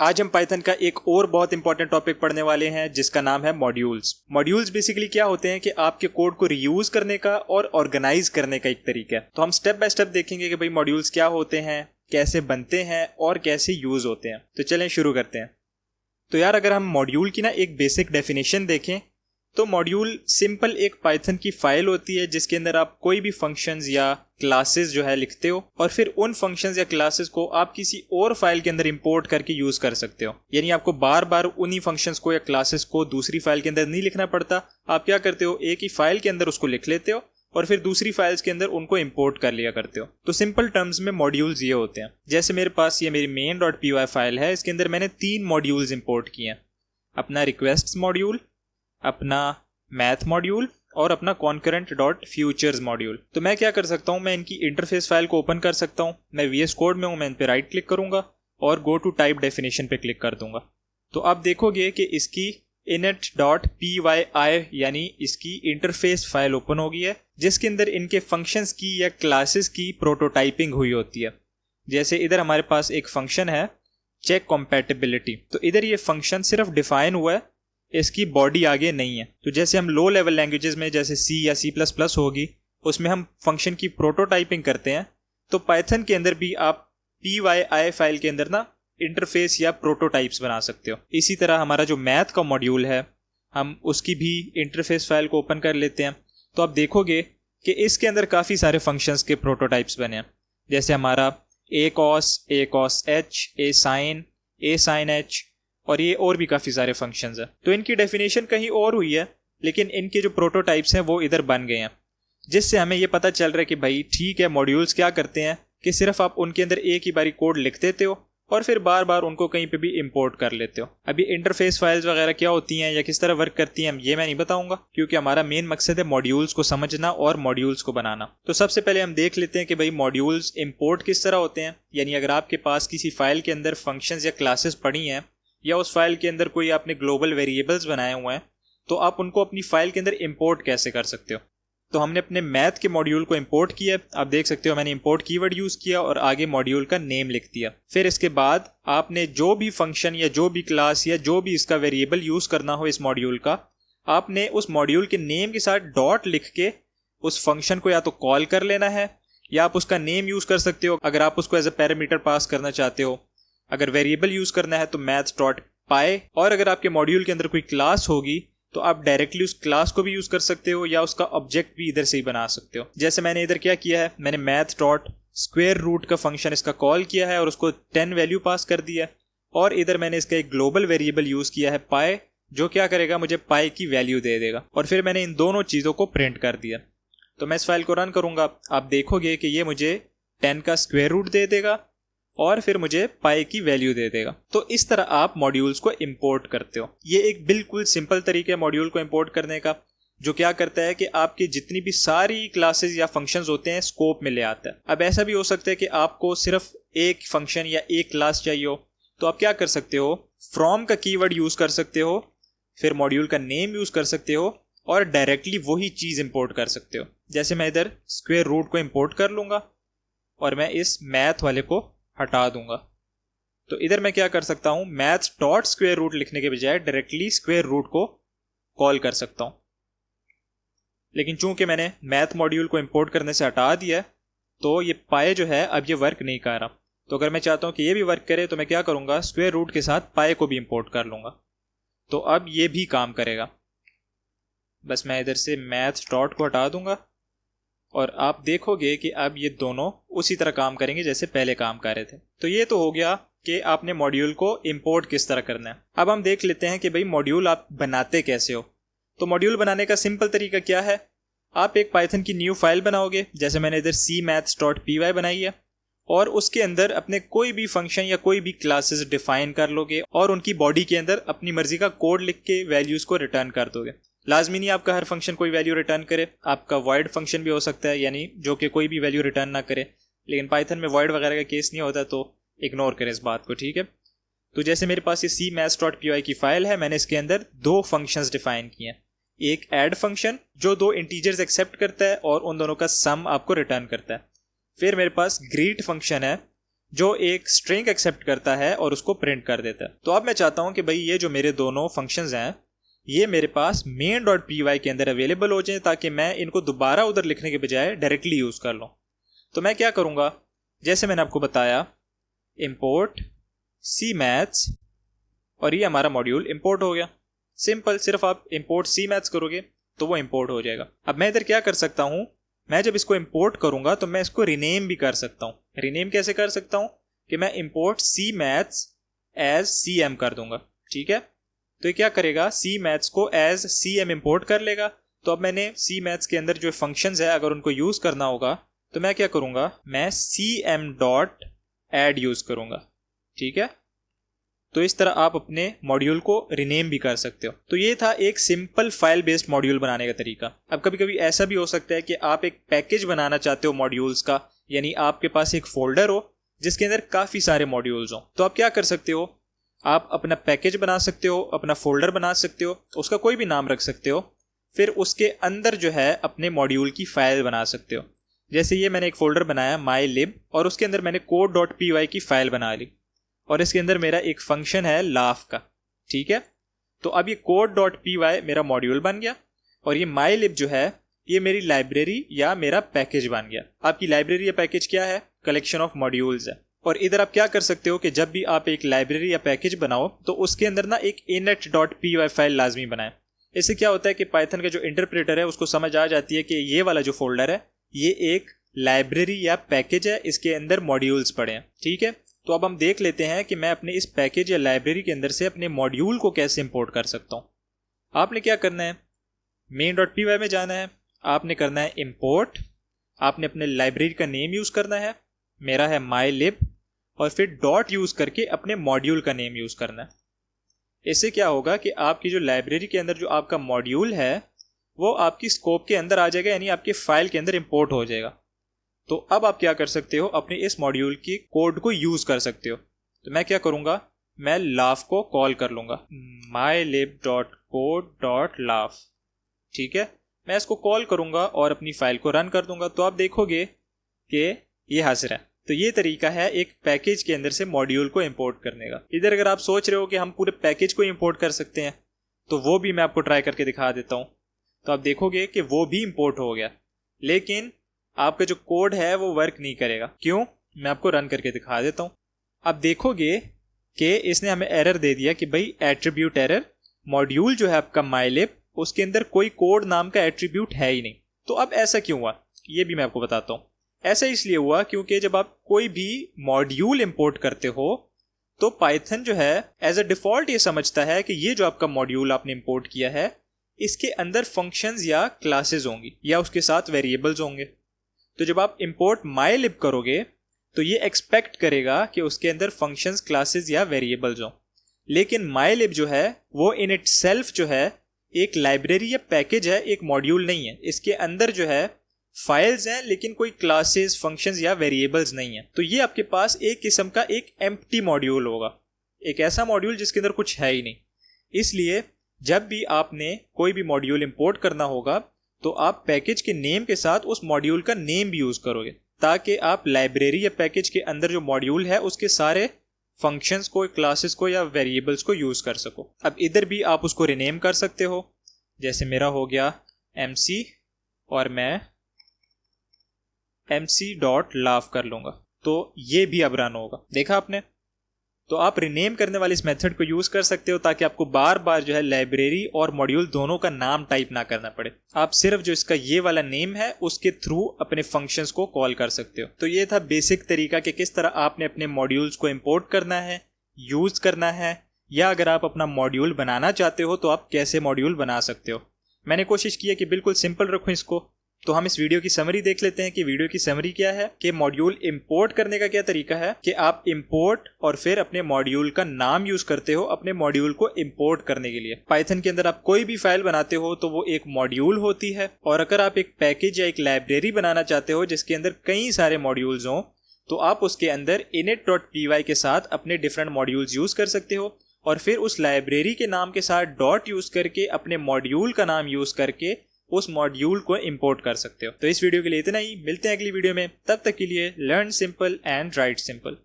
आज हम पाइथन का एक और बहुत इंपॉर्टेंट टॉपिक पढ़ने वाले हैं जिसका नाम है मॉड्यूल्स। मॉड्यूल्स बेसिकली क्या होते हैं कि आपके कोड को रीयूज करने का और ऑर्गेनाइज करने का एक तरीका है। तो हम स्टेप बाय स्टेप देखेंगे कि भाई मॉड्यूल्स क्या होते हैं, कैसे बनते हैं और कैसे यूज होते हैं। तो चलें शुरू करते हैं। तो यार अगर हम मॉड्यूल की ना एक बेसिक डेफिनेशन देखें तो मॉड्यूल सिंपल एक पाइथन की फाइल होती है जिसके अंदर आप कोई भी फंक्शंस या क्लासेस जो है लिखते हो और फिर उन फंक्शंस या क्लासेस को आप किसी और फाइल के अंदर इंपोर्ट करके यूज कर सकते हो। यानी आपको बार बार उन्हीं फंक्शंस को या क्लासेस को दूसरी फाइल के अंदर नहीं लिखना पड़ता। आप क्या करते हो, एक ही फाइल के अंदर उसको लिख लेते हो और फिर दूसरी फाइल्स के अंदर उनको इंपोर्ट कर लिया करते हो। तो सिंपल टर्म्स में मॉड्यूल्स ये होते हैं। जैसे मेरे पास ये मेरी main.py फाइल है, इसके अंदर मैंने 3 मॉड्यूल्स इंपोर्ट किए हैं, अपना रिक्वेस्ट्स मॉड्यूल, अपना मैथ मॉड्यूल और अपना concurrent.futures मॉड्यूल। तो मैं क्या कर सकता हूँ, मैं इनकी इंटरफेस फाइल को ओपन कर सकता हूँ। मैं VS कोड में हूँ, मैं इन पे राइट क्लिक करूंगा और गो टू टाइप डेफिनेशन पे क्लिक कर दूंगा। तो आप देखोगे कि इसकी init.pyi यानी इसकी इंटरफेस फाइल ओपन हो गई है जिसके अंदर इनके फंक्शंस की या क्लासेस की प्रोटोटाइपिंग हुई होती है। जैसे इधर हमारे पास एक फंक्शन है चेक कॉम्पैटिबिलिटी, तो इधर ये फंक्शन सिर्फ डिफाइन हुआ है, इसकी बॉडी आगे नहीं है। तो जैसे हम लो लेवल लैंग्वेजेस में जैसे C या C++ होगी उसमें हम फंक्शन की प्रोटोटाइपिंग करते हैं, तो पाइथन के अंदर भी आप pyi फाइल के अंदर ना इंटरफेस या प्रोटोटाइप्स बना सकते हो। इसी तरह हमारा जो मैथ का मॉड्यूल है हम उसकी भी इंटरफेस फाइल को ओपन कर लेते हैं। तो आप देखोगे कि इसके अंदर काफ़ी सारे फंक्शंस के प्रोटोटाइप्स बने हैं। जैसे हमारा acos h, asin h और ये और भी काफ़ी सारे फंक्शंस हैं। तो इनकी डेफिनेशन कहीं और हुई है लेकिन इनके जो प्रोटोटाइप्स हैं वो इधर बन गए हैं, जिससे हमें ये पता चल रहा है कि भाई ठीक है, मॉड्यूल्स क्या करते हैं कि सिर्फ आप उनके अंदर एक ही बारी कोड लिख देते हो और फिर बार बार उनको कहीं पे भी इंपोर्ट कर लेते हो। अभी इंटरफेस फाइल्स वगैरह क्या होती हैं या किस तरह वर्क करती हैं ये मैं नहीं बताऊंगा, क्योंकि हमारा मेन मकसद है मॉड्यूल्स को समझना और मॉड्यूल्स को बनाना। तो सबसे पहले हम देख लेते हैं कि भाई मॉड्यूल्स इंपोर्ट किस तरह होते हैं। यानी अगर आपके पास किसी फाइल के अंदर फंक्शंस या क्लासेस पड़ी हैं या उस फाइल के अंदर कोई आपने ग्लोबल वेरिएबल्स बनाए हुए हैं, तो आप उनको अपनी फाइल के अंदर इंपोर्ट कैसे कर सकते हो। तो हमने अपने मैथ के मॉड्यूल को इंपोर्ट किया। आप देख सकते हो मैंने इंपोर्ट कीवर्ड यूज किया और आगे मॉड्यूल का नेम लिख दिया। फिर इसके बाद आपने जो भी फंक्शन या जो भी क्लास या जो भी इसका वेरिएबल यूज करना हो इस मॉड्यूल का, आपने उस मॉड्यूल के नेम के साथ डॉट लिख के उस फंक्शन को या तो कॉल कर लेना है या आप उसका नेम यूज कर सकते हो अगर आप उसको एज अ पैरामीटर पास करना चाहते हो। अगर वेरिएबल यूज करना है तो math.py, और अगर आपके मॉड्यूल के अंदर कोई क्लास होगी तो आप डायरेक्टली उस क्लास को भी यूज कर सकते हो या उसका ऑब्जेक्ट भी इधर से ही बना सकते हो। जैसे मैंने इधर क्या किया है, मैंने math.square का फंक्शन इसका कॉल किया है और उसको 10 वैल्यू पास कर दिया है, और इधर मैंने इसका एक ग्लोबल वेरिएबल यूज किया है पाई, जो क्या करेगा, मुझे पाई की वैल्यू दे देगा। और फिर मैंने इन दोनों चीज़ों को प्रिंट कर दिया। तो मैं इस फाइल को रन करूंगा, आप देखोगे कि ये मुझे 10 का स्क्वायर रूट दे देगा और फिर मुझे पाई की वैल्यू दे देगा। तो इस तरह आप मॉड्यूल्स को इंपोर्ट करते हो। ये एक बिल्कुल सिंपल तरीका है मॉड्यूल को इंपोर्ट करने का, जो क्या करता है कि आपकी जितनी भी सारी क्लासेस या फंक्शंस होते हैं स्कोप में ले आता है। अब ऐसा भी हो सकता है कि आपको सिर्फ एक फंक्शन या एक क्लास चाहिए हो, तो आप क्या कर सकते हो, फ्रॉम का कीवर्ड यूज कर सकते हो, फिर मॉड्यूल का नेम यूज कर सकते हो और डायरेक्टली वही चीज इंपोर्ट कर सकते हो। जैसे मैं इधर स्क्वायर रूट को इंपोर्ट कर लूंगा और मैं इस मैथ वाले को हटा दूंगा। तो इधर मैं क्या कर सकता हूं, maths.square लिखने के बजाय डायरेक्टली स्क्वायर रूट को कॉल कर सकता हूं। लेकिन चूंकि मैंने मैथ मॉड्यूल को इंपोर्ट करने से हटा दिया है तो ये पाई जो है अब ये वर्क नहीं कर रहा। तो अगर मैं चाहता हूं कि ये भी वर्क करे तो मैं क्या करूंगा, स्क्वायर रूट के साथ पाई को भी इंपोर्ट कर लूंगा, तो अब ये भी काम करेगा। बस मैं इधर से मैथ डॉट को हटा दूंगा और आप देखोगे कि अब ये दोनों उसी तरह काम करेंगे जैसे पहले काम कर रहे थे। तो ये तो हो गया कि आपने मॉड्यूल को इंपोर्ट किस तरह करना है। अब हम देख लेते हैं कि भाई मॉड्यूल आप बनाते कैसे हो। तो मॉड्यूल बनाने का सिंपल तरीका क्या है, आप एक पाइथन की न्यू फाइल बनाओगे। जैसे मैंने इधर cmaths.py बनाई है और उसके अंदर अपने कोई भी फंक्शन या कोई भी क्लासेस डिफाइन कर लोगे और उनकी बॉडी के अंदर अपनी मर्जी का कोड लिख के वैल्यूज को रिटर्न कर दोगे। लाजमी नहीं आपका हर फंक्शन कोई वैल्यू रिटर्न करे, आपका वॉइड फंक्शन भी हो सकता है, यानी जो कि कोई भी वैल्यू रिटर्न ना करे। लेकिन पाइथन में वॉइड वगैरह का केस नहीं होता, तो इग्नोर करें इस बात को, ठीक है। तो जैसे मेरे पास ये cmaths.py की फाइल है, मैंने इसके अंदर 2 फंक्शंस डिफाइन किए हैं। एक ऐड फंक्शन जो 2 इंटीजर्स एक्सेप्ट करता है और उन दोनों का सम आपको रिटर्न करता है। फिर मेरे पास ग्रीट फंक्शन है जो एक स्ट्रिंग एक्सेप्ट करता है और उसको प्रिंट कर देता है। तो अब मैं चाहता हूं कि भाई ये जो मेरे दोनों फंक्शंस हैं ये मेरे पास main.py के अंदर अवेलेबल हो जाए, ताकि मैं इनको दोबारा उधर लिखने के बजाय डायरेक्टली यूज़ कर लूँ। तो मैं क्या करूँगा, जैसे मैंने आपको बताया, import cmaths, और ये हमारा मॉड्यूल इंपोर्ट हो गया। सिंपल, सिर्फ आप import cmaths करोगे तो वो इंपोर्ट हो जाएगा। अब मैं इधर क्या कर सकता हूँ, मैं जब इसको इंपोर्ट करूँगा तो मैं इसको रीनेम भी कर सकता हूँ। रीनेम कैसे कर सकता हूँ कि मैं import cmaths as cm कर दूंगा। ठीक है, तो ये क्या करेगा, cmaths को as cm इंपोर्ट कर लेगा। तो अब मैंने cmaths के अंदर जो फंक्शंस है अगर उनको यूज़ करना होगा तो मैं क्या करूँगा, मैं cm डॉट एड यूज़ करूँगा। ठीक है, तो इस तरह आप अपने मॉड्यूल को रीनेम भी कर सकते हो। तो ये था एक सिंपल फाइल बेस्ड मॉड्यूल बनाने का तरीका। अब कभी कभी ऐसा भी हो सकता है कि आप एक पैकेज बनाना चाहते हो मॉड्यूल्स का, यानी आपके पास एक फोल्डर हो जिसके अंदर काफ़ी सारे मॉड्यूल्स हो। तो आप क्या कर सकते हो, आप अपना पैकेज बना सकते हो, अपना फोल्डर बना सकते हो, उसका कोई भी नाम रख सकते हो, फिर उसके अंदर जो है अपने मॉड्यूल की फाइल बना सकते हो। जैसे ये मैंने एक फोल्डर बनाया mylib, और उसके अंदर मैंने code.py की फाइल बना ली, और इसके अंदर मेरा एक फंक्शन है laugh का। ठीक है, तो अब ये code.py मेरा मॉड्यूल बन गया, और ये mylib जो है ये मेरी लाइब्रेरी या मेरा पैकेज बन गया। आपकी लाइब्रेरी या पैकेज क्या है, कलेक्शन ऑफ मॉड्यूल्स है। और इधर आप क्या कर सकते हो कि जब भी आप एक लाइब्रेरी या पैकेज बनाओ तो उसके अंदर ना एक init.py फाइल लाजमी बनाएं। इससे क्या होता है कि पाइथन का जो इंटरप्रेटर है उसको समझ आ जाती है कि ये वाला जो फोल्डर है ये एक लाइब्रेरी या पैकेज है, इसके अंदर मॉड्यूल्स पड़े हैं। ठीक है, तो अब हम देख लेते हैं कि मैं अपने इस पैकेज या लाइब्रेरी के अंदर से अपने मॉड्यूल को कैसे इंपोर्ट कर सकता हूँ। आपने क्या करना है, main.py में जाना है, आपने करना है इंपोर्ट, आपने अपने लाइब्रेरी का नेम यूज़ करना है, मेरा है mylib, और फिर डॉट यूज़ करके अपने मॉड्यूल का नेम यूज़ करना है। इससे क्या होगा कि आपकी जो लाइब्रेरी के अंदर जो आपका मॉड्यूल है वो आपकी स्कोप के अंदर आ जाएगा, यानी आपकी फाइल के अंदर इंपोर्ट हो जाएगा। तो अब आप क्या कर सकते हो, अपने इस मॉड्यूल की कोड को यूज़ कर सकते हो। तो मैं क्या करूँगा, मैं laugh को कॉल कर लूँगा, mylib.code.laugh। ठीक है, मैं इसको कॉल करूँगा और अपनी फाइल को रन कर दूँगा। तो आप देखोगे कि ये हंस रहा है। तो ये तरीका है एक पैकेज के अंदर से मॉड्यूल को इंपोर्ट करने का। इधर अगर आप सोच रहे हो कि हम पूरे पैकेज को इंपोर्ट कर सकते हैं तो वो भी मैं आपको ट्राई करके दिखा देता हूँ। तो आप देखोगे कि वो भी इंपोर्ट हो गया, लेकिन आपका जो कोड है वो वर्क नहीं करेगा। क्यों, मैं आपको रन करके दिखा देता हूँ। अब देखोगे कि इसने हमें एरर दे दिया कि भाई एट्रीब्यूट एरर, मॉड्यूल जो है आपका mylib उसके अंदर कोई कोड नाम का एट्रीब्यूट है ही नहीं। तो अब ऐसा क्यों हुआ ये भी मैं आपको बताता हूँ। ऐसा इसलिए हुआ क्योंकि जब आप कोई भी मॉड्यूल इंपोर्ट करते हो तो पाइथन जो है एज अ डिफ़ॉल्ट ये समझता है कि ये जो आपका मॉड्यूल आपने इंपोर्ट किया है इसके अंदर फंक्शंस या क्लासेस होंगी या उसके साथ वेरिएबल्स होंगे। तो जब आप इंपोर्ट mylib करोगे तो ये एक्सपेक्ट करेगा कि उसके अंदर फंक्शंस, क्लासेस या वेरिएबल्स हों। लेकिन mylib जो है वो इन इटसेल्फ जो है एक लाइब्रेरी या पैकेज है, एक मॉड्यूल नहीं है। इसके अंदर जो है फाइल्स हैं लेकिन कोई क्लासेस, फंक्शंस या वेरिएबल्स नहीं है। तो ये आपके पास एक किस्म का एक एम्प्टी मॉड्यूल होगा, एक ऐसा मॉड्यूल जिसके अंदर कुछ है ही नहीं। इसलिए जब भी आपने कोई भी मॉड्यूल इंपोर्ट करना होगा तो आप पैकेज के नेम के साथ उस मॉड्यूल का नेम भी यूज़ करोगे, ताकि आप लाइब्रेरी या पैकेज के अंदर जो मॉड्यूल है उसके सारे फंक्शंस को, क्लासेस को या वेरिएबल्स को यूज़ कर सको। अब इधर भी आप उसको रिनेम कर सकते हो, जैसे मेरा हो गया MC और मैं mc.laugh कर लूँगा, तो ये भी अब रन होगा। देखा आपने। तो आप रिनेम करने वाले इस मेथड को यूज़ कर सकते हो ताकि आपको बार बार जो है लाइब्रेरी और मॉड्यूल दोनों का नाम टाइप ना करना पड़े। आप सिर्फ जो इसका ये वाला नेम है उसके थ्रू अपने फंक्शंस को कॉल कर सकते हो। तो ये था बेसिक तरीका कि किस तरह आपने अपने मॉड्यूल्स को इंपोर्ट करना है, यूज़ करना है, या अगर आप अपना मॉड्यूल बनाना चाहते हो तो आप कैसे मॉड्यूल बना सकते हो। मैंने कोशिश की है कि बिल्कुल सिंपल रखूँ इसको। तो हम इस वीडियो की समरी देख लेते हैं कि वीडियो की समरी क्या है, कि मॉड्यूल इंपोर्ट करने का क्या तरीका है, कि आप इंपोर्ट और फिर अपने मॉड्यूल का नाम यूज करते हो अपने मॉड्यूल को इंपोर्ट करने के लिए। पाइथन के अंदर आप कोई भी फाइल बनाते हो तो वो एक मॉड्यूल होती है, और अगर आप एक पैकेज या एक लाइब्रेरी बनाना चाहते हो जिसके अंदर कई सारे मॉड्यूल्स हों तो आप उसके अंदर init.py के साथ अपने डिफरेंट मॉड्यूल्स यूज कर सकते हो, और फिर उस लाइब्रेरी के नाम के साथ डॉट यूज करके अपने मॉड्यूल का नाम यूज करके उस मॉड्यूल को इंपोर्ट कर सकते हो। तो इस वीडियो के लिए इतना ही, मिलते हैं अगली वीडियो में। तब तक के लिए learn simple and right simple.